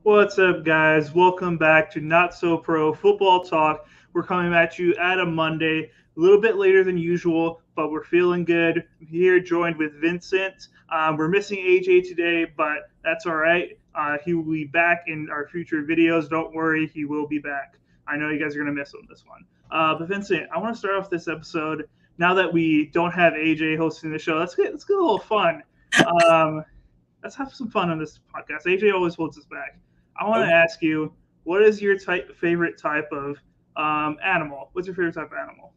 What's up, guys? Welcome back to Not So Pro Football Talk. We're coming at you at a Monday, a little bit later than usual, but we're feeling good. I'm here joined with Vincent. We're missing AJ today, but that's all right. He will be back in our future videos. Don't worry, he will be back. I know you guys are going to miss him this one. But Vincent, I want to start off this episode. Now that we don't have AJ hosting the show, let's get a little fun. Let's have some fun on this podcast. AJ always holds us back. I want to ask you, what is your favorite type of animal? What's your favorite type of animal?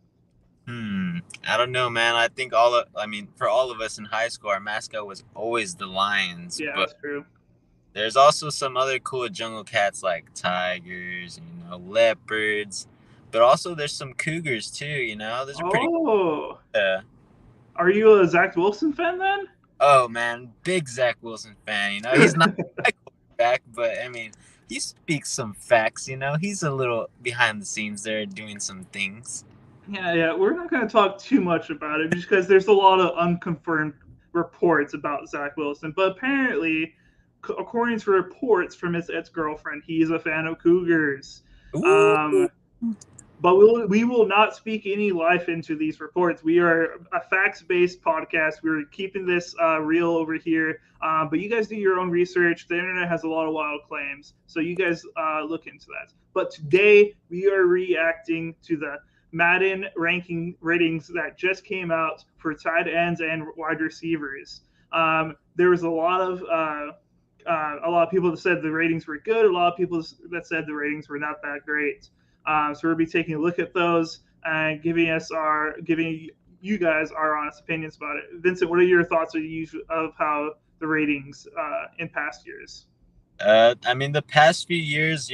I don't know, man. I think for all of us in high school, our mascot was always the lions. Yeah, but that's true. There's also some other cool jungle cats like tigers, leopards. But also there's some cougars too, Those are pretty cool. Are you a Zach Wilson fan then? Oh, man, big Zach Wilson fan. He's not back, but he speaks some facts. He's a little behind the scenes there doing some things. Yeah. We're not going to talk too much about it just because there's a lot of unconfirmed reports about Zach Wilson. But apparently, according to reports from his ex-girlfriend, he's a fan of cougars. But we will not speak any life into these reports. We are a facts-based podcast. We're keeping this real over here. But you guys do your own research. The internet has a lot of wild claims. So you guys look into that. But today, we are reacting to the Madden ranking ratings that just came out for tight ends and wide receivers. There was a lot of people that said the ratings were good. A lot of people that said the ratings were not that great. So we'll be taking a look at those and giving you guys our honest opinions about it. Vincent, what are your thoughts of how the ratings in past years? The past few years,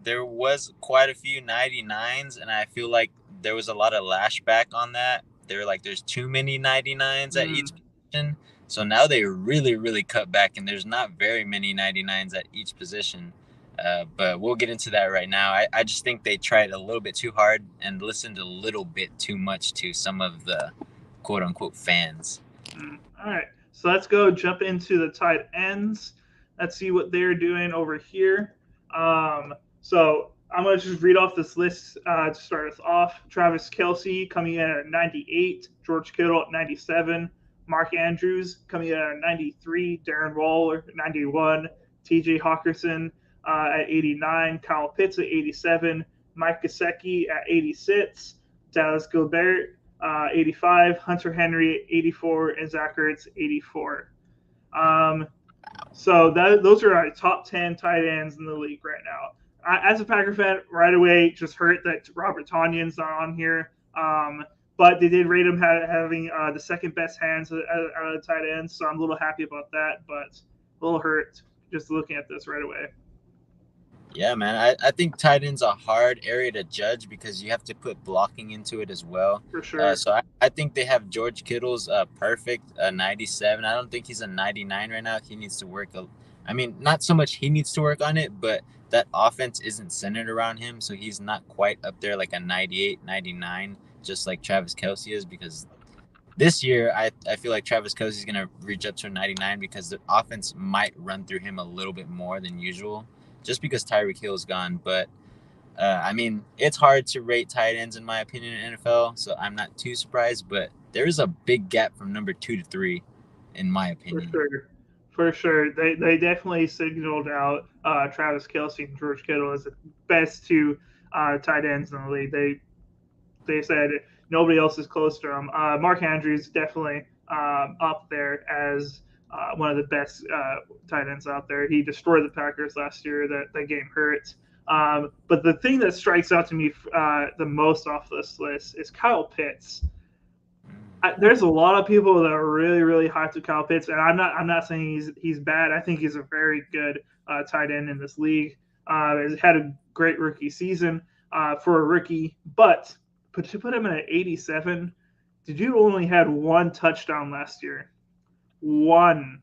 there was quite a few 99s, and I feel like there was a lot of lashback on that. They were like, there's too many 99s at each position. So now they really, really cut back, and there's not very many 99s at each position. But we'll get into that right now. I just think they tried a little bit too hard and listened a little bit too much to some of the quote-unquote fans. All right, so let's go jump into the tight ends. Let's see what they're doing over here. So I'm going to just read off this list to start us off. Travis Kelce coming in at 98. George Kittle at 97. Mark Andrews coming in at 93. Darren Waller at 91. TJ Hawkinson at 89, Kyle Pitts at 87, Mike Gesicki at 86, Dallas Gilbert 85, Hunter Henry at 84, and Zach Ertz 84. So those are our top 10 tight ends in the league right now. As a Packer fan, right away, just hurt that Robert Tonyan's not on here. But they did rate him having the second best hands out of the tight ends, so I'm a little happy about that, but a little hurt just looking at this right away. Yeah, man. I think tight end's a hard area to judge because you have to put blocking into it as well. For sure. So I think they have George Kittle's perfect 97. I don't think he's a 99 right now. He needs to work. Not so much he needs to work on it, but that offense isn't centered around him. So he's not quite up there like a 98, 99, just like Travis Kelce is, because this year I feel like Travis Kelce is going to reach up to a 99 because the offense might run through him a little bit more than usual, just because Tyreek Hill is gone. But, it's hard to rate tight ends, in my opinion, in NFL, so I'm not too surprised. But there is a big gap from number 2 to 3, in my opinion. For sure. They definitely signaled out Travis Kelce and George Kittle as the best two tight ends in the league. They said nobody else is close to him. Mark Andrews definitely up there as one of the best tight ends out there. He destroyed the Packers last year. That game hurt. But the thing that strikes out to me the most off this list is Kyle Pitts. There's a lot of people that are really, really high to Kyle Pitts, and I'm not saying he's bad. I think he's a very good tight end in this league. Has had a great rookie season for a rookie, but to put him in an 87, did you only had one touchdown last year? One.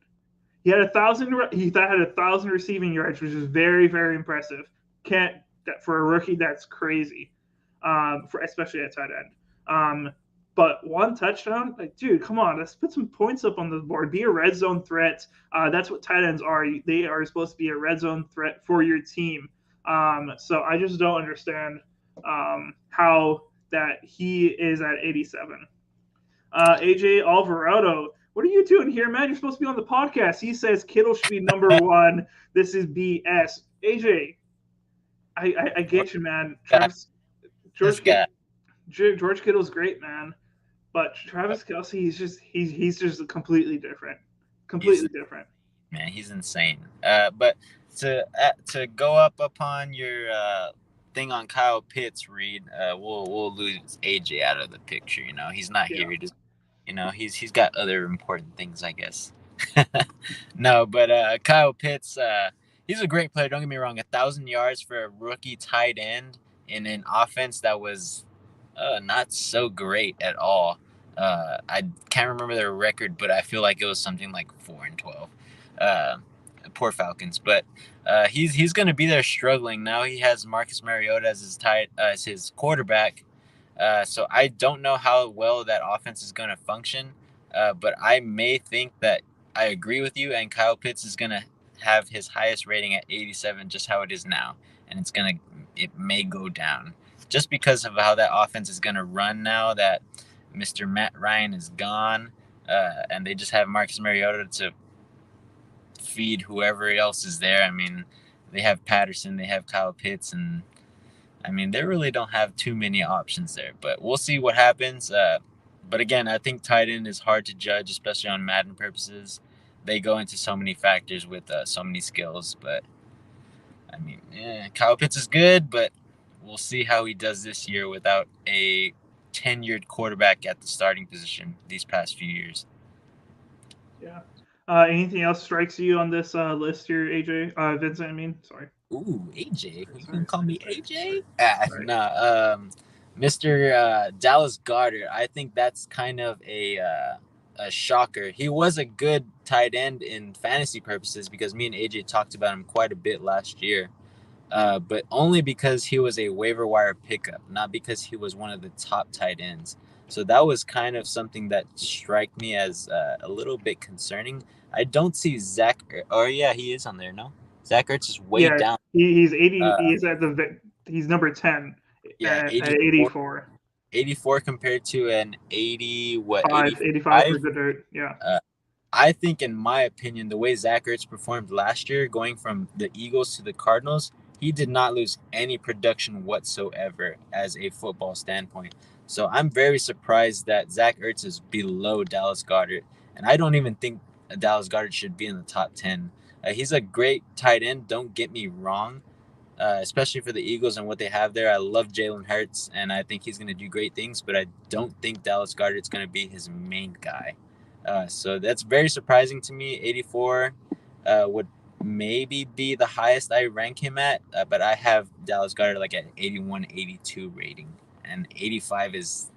He had 1,000. He had 1,000 receiving yards, which is very, very impressive. Can't for a rookie, that's crazy. For especially at tight end. But one touchdown, like, dude, come on, let's put some points up on the board. Be a red zone threat. That's what tight ends are. They are supposed to be a red zone threat for your team. So I just don't understand how that he is at 87. AJ Alvarado, what are you doing here, man? You're supposed to be on the podcast. He says Kittle should be number one. This is BS. AJ, I get you, man. Travis, George Kittle's great, man, but Travis Kelce, he's just completely different, different. Man, he's insane. But to go up upon your thing on Kyle Pitts, Reed, we'll lose AJ out of the picture. You know, he's not here. He just, you know, he's got other important things, I guess. No, but Kyle Pitts, he's a great player. Don't get me wrong. 1,000 yards for a rookie tight end in an offense that was not so great at all. I can't remember their record, but I feel like it was something like 4-12. Poor Falcons, but he's going to be there struggling now. He has Marcus Mariota as his quarterback, so I don't know how well that offense is going to function. But I may think that I agree with you, and Kyle Pitts is going to have his highest rating at 87, just how it is now, and it may go down just because of how that offense is going to run now that Mr. Matt Ryan is gone, and they just have Marcus Mariota to feed whoever else is there. I mean, they have Patterson, they have Kyle Pitts, and I mean, they really don't have too many options there. But we'll see what happens. But again, I think tight end is hard to judge, especially on Madden purposes. They go into so many factors with so many skills. But I mean, Kyle Pitts is good, but we'll see how he does this year without a tenured quarterback at the starting position these past few years. Yeah. Anything else strikes you on this list here, AJ? Vincent, I mean, sorry. Ooh, AJ. You can call me AJ? Mr. Dallas Goedert. I think that's kind of a shocker. He was a good tight end in fantasy purposes because me and AJ talked about him quite a bit last year. But only because he was a waiver wire pickup, not because he was one of the top tight ends. So that was kind of something that struck me as a little bit concerning. I don't see Zach. Yeah, he is on there. No, Zach Ertz is way down. He's 80. He's number 10. Yeah, at 84. 84 compared to an 80. What? 85 for the dirt. Yeah. I think, in my opinion, the way Zach Ertz performed last year, going from the Eagles to the Cardinals, he did not lose any production whatsoever as a football standpoint. So I'm very surprised that Zach Ertz is below Dallas Goedert. And I don't even think Dallas Goedert should be in the top 10. He's a great tight end, don't get me wrong, especially for the Eagles and what they have there. I love Jalen Hurts, and I think he's going to do great things, but I don't think Dallas Goedert is going to be his main guy. So that's very surprising to me. 84 would maybe be the highest I rank him at, but I have Dallas Goedert like at 81, 82 rating, and 85 is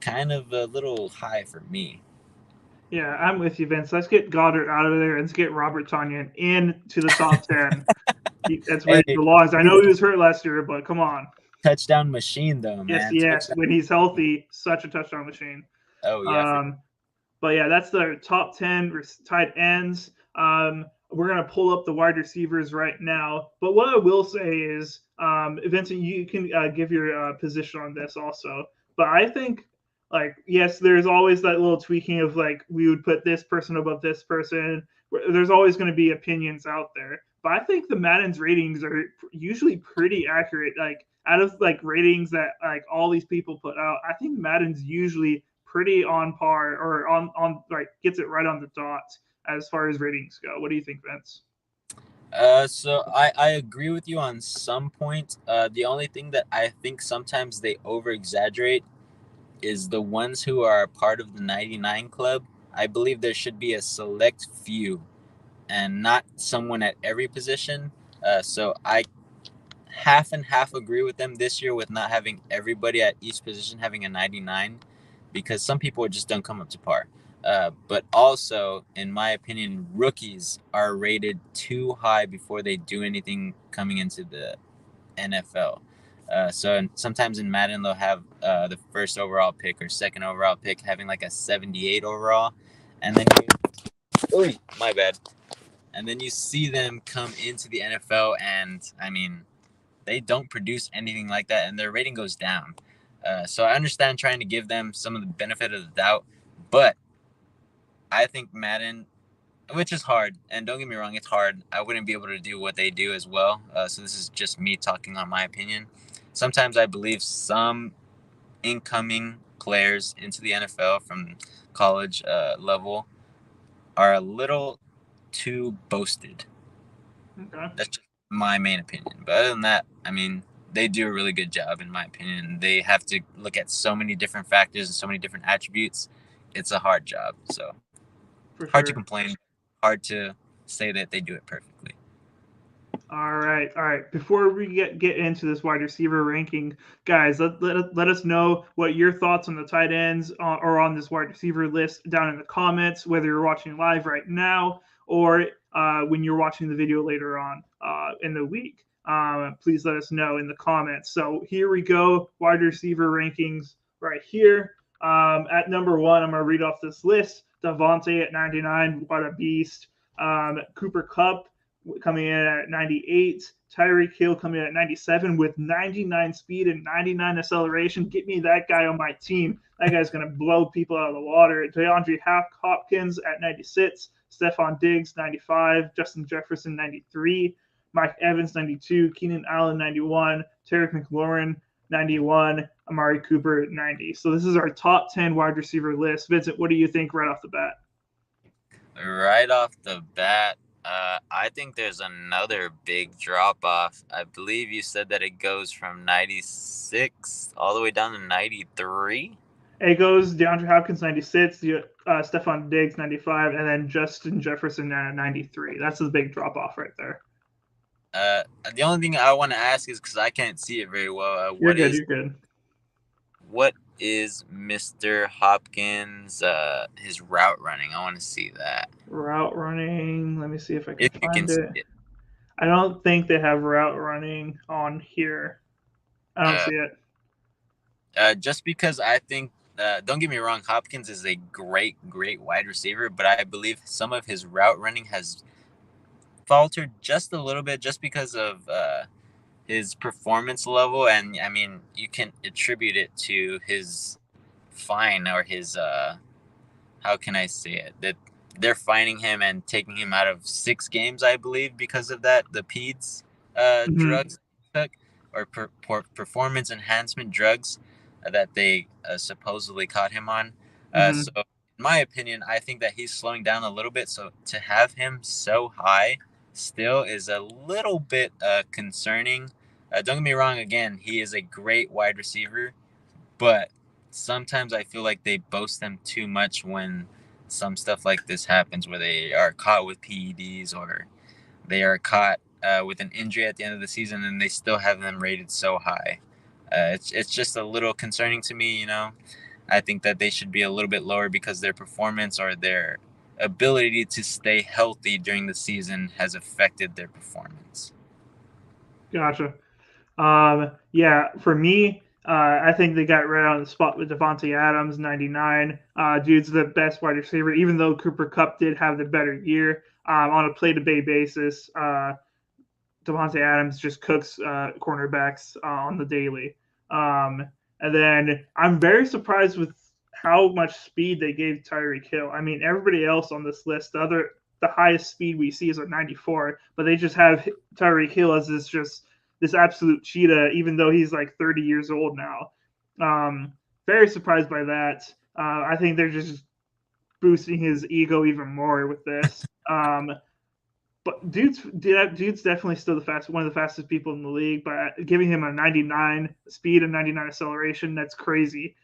kind of a little high for me. Yeah, I'm with you, Vince. Let's get Goddard out of there and let's get Robert Tonyan into the top 10. That's where he belongs. I know he was hurt last year, but come on. Touchdown machine, though, man. Yes. Touchdown. When he's healthy, such a touchdown machine. Oh, yeah. But yeah, that's the top 10 tight ends. We're going to pull up the wide receivers right now. But what I will say is, Vincent, you can give your position on this also. But I think, like, yes, there's always that little tweaking of, like, we would put this person above this person. There's always going to be opinions out there. But I think the Madden's ratings are usually pretty accurate. Like, out of, like, ratings that, like, all these people put out, I think Madden's usually pretty on par or on like gets it right on the dot as far as ratings go. What do you think, Vince? So I agree with you on some points. The only thing that I think sometimes they over exaggerate is the ones who are part of the 99 club. I believe there should be a select few and not someone at every position. So I half and half agree with them this year with not having everybody at each position having a 99 because some people just don't come up to par. But also, in my opinion, rookies are rated too high before they do anything coming into the NFL. So sometimes in Madden, they'll have the first overall pick or second overall pick having like a 78 overall. And then my bad. And then you see them come into the NFL, and I mean, they don't produce anything like that, and their rating goes down. So I understand trying to give them some of the benefit of the doubt, but I think Madden, which is hard, and don't get me wrong, it's hard. I wouldn't be able to do what they do as well. So this is just me talking on my opinion. Sometimes I believe some incoming players into the NFL from college level are a little too boasted. Okay. That's just my main opinion. But other than that, I mean, they do a really good job, in my opinion. They have to look at so many different factors and so many different attributes. It's a hard job. So For hard to sure. complain, hard to say that they do it perfectly. All right, all right. Before we get into this wide receiver ranking, guys, let us know what your thoughts on the tight ends are on this wide receiver list down in the comments, whether you're watching live right now or when you're watching the video later on in the week. Please let us know in the comments. So here we go, wide receiver rankings right here. At number one, I'm going to read off this list. Devontae at 99, what a beast. Cooper Kupp coming in at 98. Tyreek Hill coming in at 97 with 99 speed and 99 acceleration. Get me that guy on my team. That guy's going to blow people out of the water. DeAndre Hopkins at 96. Stephon Diggs, 95. Justin Jefferson, 93. Mike Evans, 92. Keenan Allen, 91. Terry McLaurin, 91. Amari Cooper, 90. So this is our top 10 wide receiver list. Vincent, what do you think right off the bat? Right off the bat, I think there's another big drop off. I believe you said that it goes from 96 all the way down to 93. It goes DeAndre Hopkins 96, Stephon Diggs 95, and then Justin Jefferson at 93. That's a big drop off right there. The only thing I want to ask is because I can't see it very well. You're good. You're good. What is Mr. Hopkins? His route running. I want to see that. Route running. Let me see if I can If you find can see it. it. I don't think they have route running on here. I don't see it. Just because I think, don't get me wrong, Hopkins is a great wide receiver, but I believe some of his route running has faltered just a little bit just because of his performance level. And I mean, you can attribute it to his fine or his, how can I say it? That they're fining him and taking him out of 6 games, I believe, because of that. The PEDS drugs took, or performance enhancement drugs that they supposedly caught him on. So, in my opinion, I think that he's slowing down a little bit. So to have him so high still is a little bit concerning. Don't get me wrong. Again, he is a great wide receiver, but sometimes I feel like they boast them too much when some stuff like this happens, where they are caught with PEDs or they are caught with an injury at the end of the season, and they still have them rated so high. It's just a little concerning to me, you know. I think that they should be a little bit lower because their performance or their ability to stay healthy during the season has affected their performance. Gotcha. Yeah, for me, I think they got right on the spot with Devontae Adams, 99. Dude's the best wide receiver, even though Cooper Kupp did have the better year. On a play-to-play basis, Devontae Adams just cooks cornerbacks on the daily. And then I'm very surprised with how much speed they gave Tyreek Hill. I mean, everybody else on this list, the highest speed we see is at 94, but they just have Tyreek Hill as this absolute cheetah, even though he's like 30 years old now. Very surprised by that. I think they're just boosting his ego even more with this. But dude's definitely still one of the fastest people in the league. But giving him a 99 speed and 99 acceleration, that's crazy.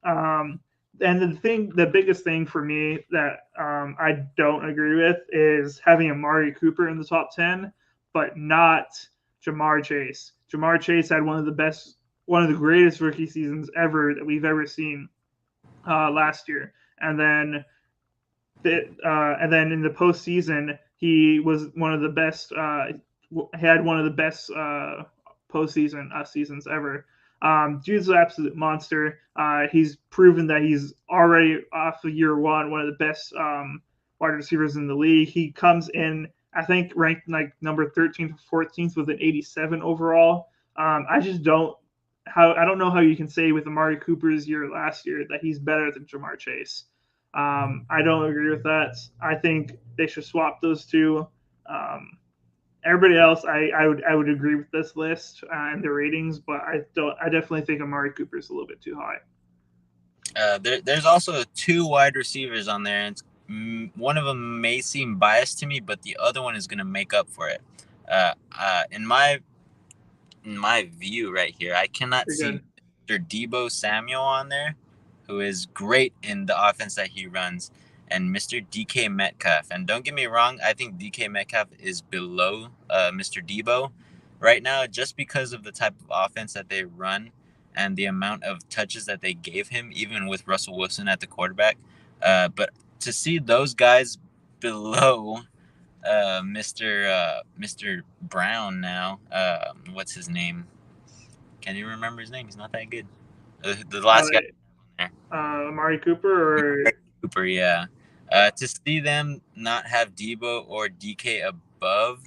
Um, and the biggest thing for me that I don't agree with is having Amari Cooper in the top 10, but not Jamar Chase. Jamar Chase had one of the greatest rookie seasons ever that we've ever seen last year, and then in the postseason, he was one of the best. Had one of the best postseason seasons ever. Dude's an absolute monster. He's proven that he's already off of year one of the best wide receivers in the league. He comes in, I think, ranked like number 13th or 14th with an 87 overall. I just don't I don't know how you can say with Amari Cooper's year last year that he's better than Jamar Chase. I don't agree with that. I think they should swap those two. Um, Everybody else, I would agree with this list and the ratings, but I definitely think Amari Cooper is a little bit too high. There's also two wide receivers on there, and one of them may seem biased to me, but the other one is going to make up for it. In my view right here, I cannot see Mr. Deebo Samuel on there, who is great in the offense that he runs, and Mr. DK Metcalf. And don't get me wrong, I think DK Metcalf is below Mr. Deebo right now just because of the type of offense that they run and the amount of touches that they gave him, even with Russell Wilson at the quarterback. But to see those guys below Mr. Brown now. What's his name? Can you remember his name? He's not that good. The last guy there. Amari Cooper or Cooper, yeah. To see them not have Deebo or DK above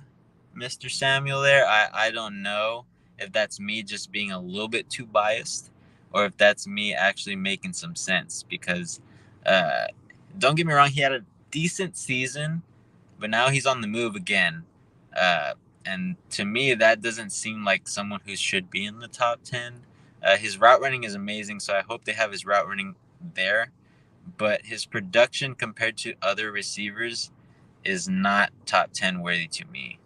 Mr. Samuel there, I don't know if that's me just being a little bit too biased or if that's me actually making some sense because don't get me wrong, he had a decent season, but now he's on the move again. And to me, that doesn't seem like someone who should be in the top 10. His route running is amazing, so I hope they have his route running there. But his production compared to other receivers is not top 10 worthy to me.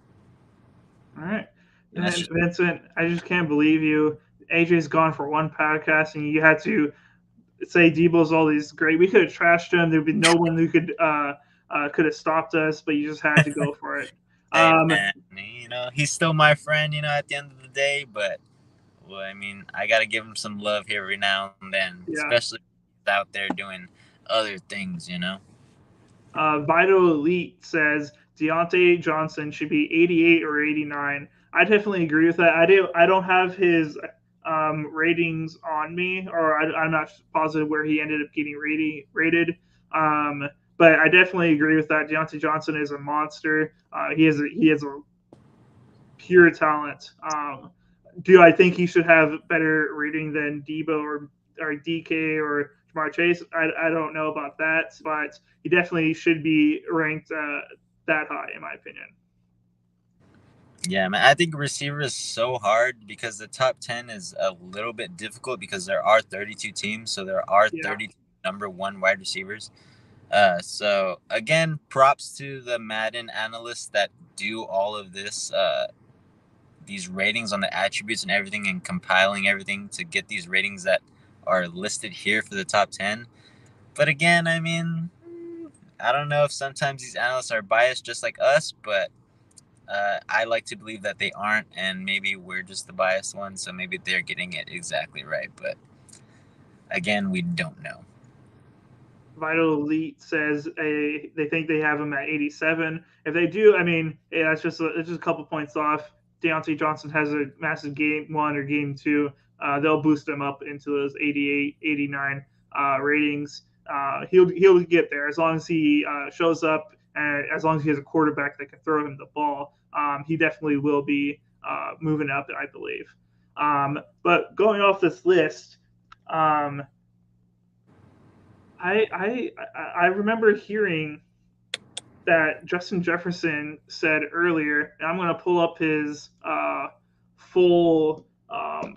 All right. And then, Vincent, I just can't believe you. AJ's gone for one podcast, and you had to say Deebo's all these great. We could have trashed him. There'd be no one who could have stopped us, but you just had to go for it. Hey, man, he's still my friend, at the end of the day, but well, I mean, I got to give him some love here every now and then, especially out there doing other things, Vital Elite says Deontay Johnson should be 88 or 89. I definitely agree with that. I don't have his ratings on me, or I'm not positive where he ended up getting rated. But I definitely agree with that. Deontay Johnson is a monster. He has a pure talent. Do I think he should have better rating than Deebo or DK or Jamar Chase? I don't know about that, but he definitely should be ranked that high, in my opinion. Yeah, man. I think receiver is so hard because the top 10 is a little bit difficult because there are 32 teams, so there are 32 number one wide receivers. So again, props to the Madden analysts that do all of this, these ratings on the attributes and everything, and compiling everything to get these ratings that are listed here for the top 10. But again, I mean, I don't know if sometimes these analysts are biased just like us, but I like to believe that they aren't, and maybe we're just the biased ones, so maybe they're getting it exactly right. But again, we don't know. Vital Elite says they think they have him at 87. If they do, I mean, it's just a couple points off. Deontay Johnson has a massive game one or game two. They'll boost him up into those 88, 89 ratings. He'll get there as long as he shows up and as long as he has a quarterback that can throw him the ball. He definitely will be moving up, I believe. But going off this list, I remember hearing that Justin Jefferson said earlier, and I'm going to pull up his full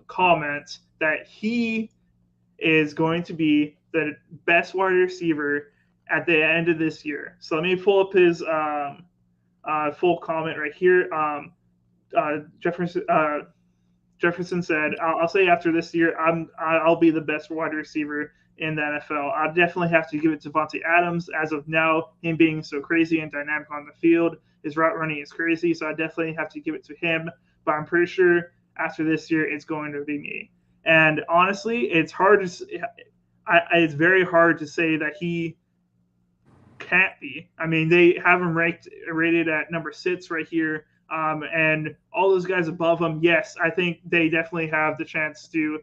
comment, that he is going to be the best wide receiver at the end of this year. So let me pull up his full comment right here. Jefferson said, "I'll say after this year, I'll be the best wide receiver in the NFL. I definitely have to give it to Devontae Adams. As of now, him being so crazy and dynamic on the field, his route running is crazy. So I definitely have to give it to him. But I'm pretty sure after this year, it's going to be me. And honestly, it's very hard to say that he can't be. I mean, they have him rated at number 6 right here, and all those guys above him. Yes, I think they definitely have the chance to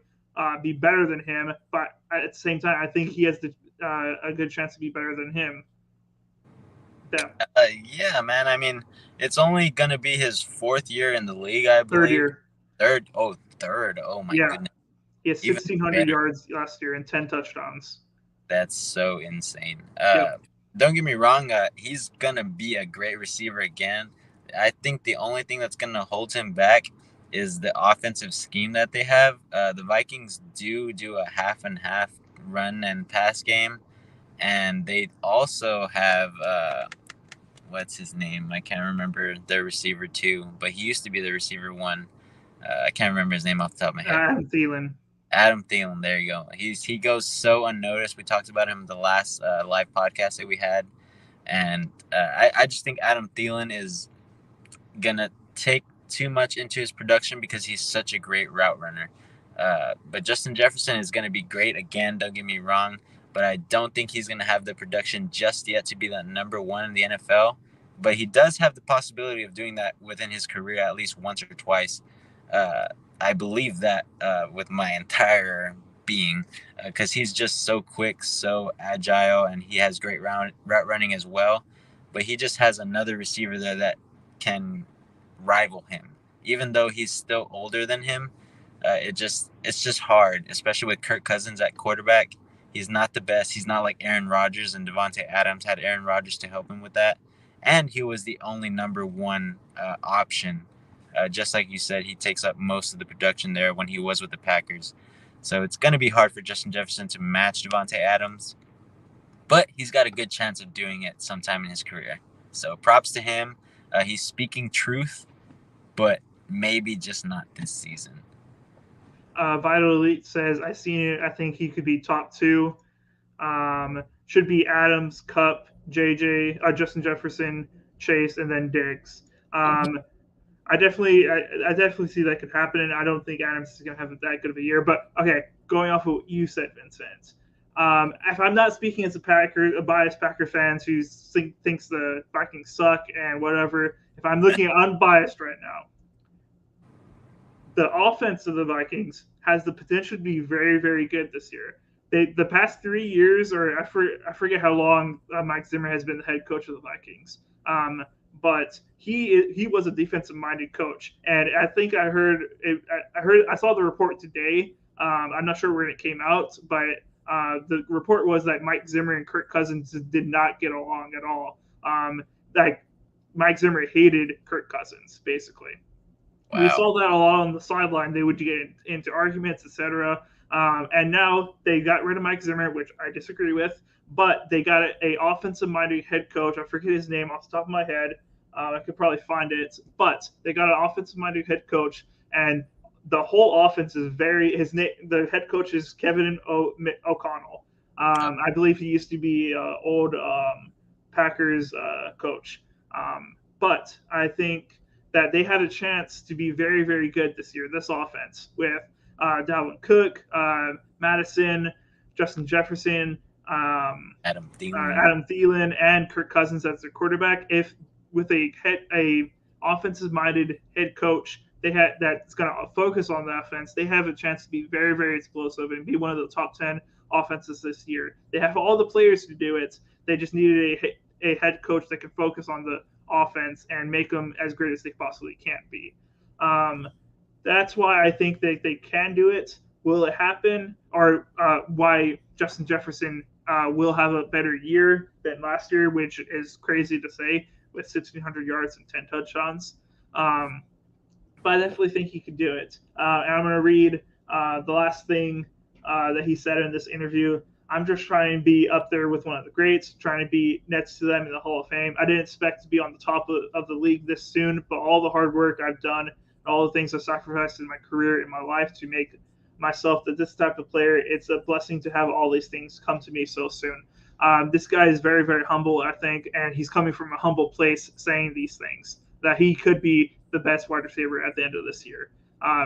be better than him. But at the same time, I think he has a good chance to be better than him. Them. Yeah, man. I mean, it's only gonna be his 4th year in the league, I Third believe. year. Third. Oh, third. Oh my Yeah. goodness. He has Even 1,600 better. yards last year and 10 touchdowns. That's so insane. Yep. Don't get me wrong. He's gonna be a great receiver again. I think the only thing that's gonna hold him back is the offensive scheme that they have. The Vikings do a half and half run and pass game, and they also have what's his name? I can't remember their receiver 2, but he used to be the receiver 1. I can't remember his name off the top of my head. Thielen. Adam Thielen, there you go. He goes so unnoticed. We talked about him in the last live podcast that we had, and I just think Adam Thielen is gonna take too much into his production because he's such a great route runner. But Justin Jefferson is gonna be great again. Don't get me wrong, but I don't think he's gonna have the production just yet to be the number 1 in the NFL. But he does have the possibility of doing that within his career at least once or twice. I believe that with my entire being, because he's just so quick, so agile, and he has great route running as well. But he just has another receiver there that can rival him, even though he's still older than him. It's just hard, especially with Kirk Cousins at quarterback. He's not the best. He's not like Aaron Rodgers, and Devontae Adams had Aaron Rodgers to help him with that, and he was the only number 1 option. Just like you said, he takes up most of the production there when he was with the Packers. So it's going to be hard for Justin Jefferson to match Devontae Adams, but he's got a good chance of doing it sometime in his career. So props to him. He's speaking truth, but maybe just not this season. Vital Elite says, I seen it. I think he could be top 2. Should be Adams, Cup, JJ, Justin Jefferson, Chase, and then Diggs. I definitely see that could happen, and I don't think Adams is going to have that good of a year. But okay, going off of what you said, Vincent. If I'm not speaking as a biased Packer fan who thinks the Vikings suck and whatever, if I'm looking at unbiased right now, the offense of the Vikings has the potential to be very, very good this year. The past 3 years, or I forget how long Mike Zimmer has been the head coach of the Vikings. But he was a defensive minded coach, and I think I saw the report today. I'm not sure when it came out, but the report was that Mike Zimmer and Kirk Cousins did not get along at all. Like Mike Zimmer hated Kirk Cousins, basically. Wow. We saw that a lot on the sideline. They would get into arguments, etc. And now they got rid of Mike Zimmer, which I disagree with. But they got a offensive-minded head coach. I forget his name off the top of my head. I could probably find it. But they got an offensive-minded head coach, and the whole offense is the head coach is Kevin O'Connell. I believe he used to be old Packers coach. But I think that they had a chance to be very, very good this year, this offense, with Dalvin Cook, Madison, Justin Jefferson, Adam Thielen, and Kirk Cousins as their quarterback. If with a offensive-minded head coach that's going to focus on the offense, they have a chance to be very, very explosive and be one of the top 10 offenses this year. They have all the players to do it. They just needed a head coach that could focus on the offense and make them as great as they possibly can be. That's why I think that they can do it. Will it happen? Or why Justin Jefferson will have a better year than last year, which is crazy to say, with 1,600 yards and 10 touchdowns. But I definitely think he could do it. And I'm going to read the last thing that he said in this interview. I'm just trying to be up there with one of the greats, trying to be next to them in the Hall of Fame. I didn't expect to be on the top of the league this soon, but all the hard work I've done, all the things I've sacrificed in my career, in my life to make myself that this type of player, it's a blessing to have all these things come to me so soon. This guy is very, very humble, I think, and he's coming from a humble place saying these things that he could be the best wide receiver at the end of this year.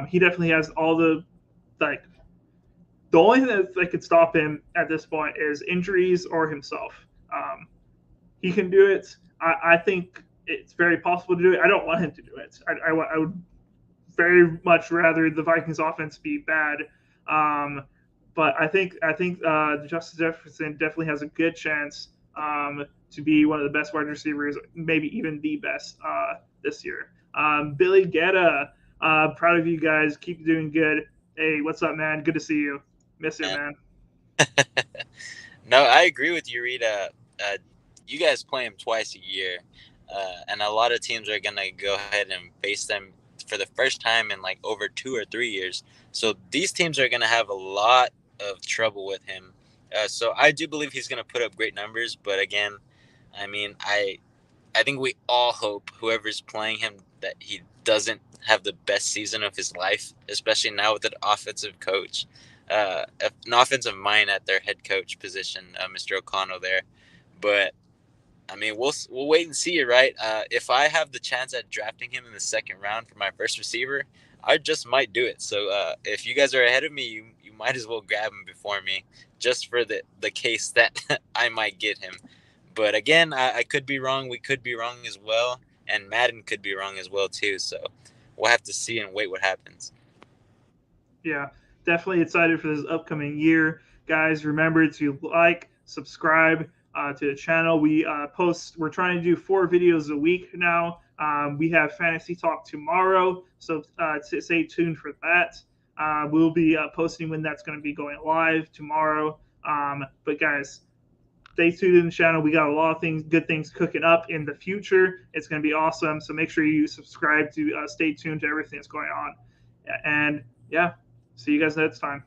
He definitely has all like the only thing that could stop him at this point is injuries or himself. Um, he can do it. I think it's very possible to do it. I don't want him to do it. I would very much rather the Vikings offense be bad. Um, but I think Justin Jefferson definitely has a good chance to be one of the best wide receivers, maybe even the best this year. Billy Guetta, proud of you guys. Keep doing good. Hey, what's up, man? Good to see you. Miss you, Man. man. No, I agree with you, Rita. You guys play him twice a year, and a lot of teams are gonna go ahead and face them for the first time in like over 2 or 3 years. So these teams are gonna have a lot of trouble with him. So I do believe he's gonna put up great numbers, but again, I mean, I think we all hope whoever's playing him that he doesn't have the best season of his life, especially now with an offensive coach, an offensive mind at their head coach position, Mr. O'Connell there. But I mean, we'll wait and see, right? If I have the chance at drafting him in the second round for my first receiver, I just might do it. So if you guys are ahead of me, you might as well grab him before me, just for the case that I might get him. But again, I could be wrong. We could be wrong as well, and Madden could be wrong as well too. So we'll have to see and wait what happens. Yeah, definitely excited for this upcoming year, guys. Remember to like, subscribe to the channel. We're trying to do 4 videos a week now. We have fantasy talk tomorrow, so stay tuned for that. We'll be posting when that's going to be going live tomorrow. But guys, stay tuned in the channel. We got a lot of good things cooking up in the future. It's going to be awesome. So make sure you subscribe to stay tuned to everything that's going on. And yeah, see you guys next time.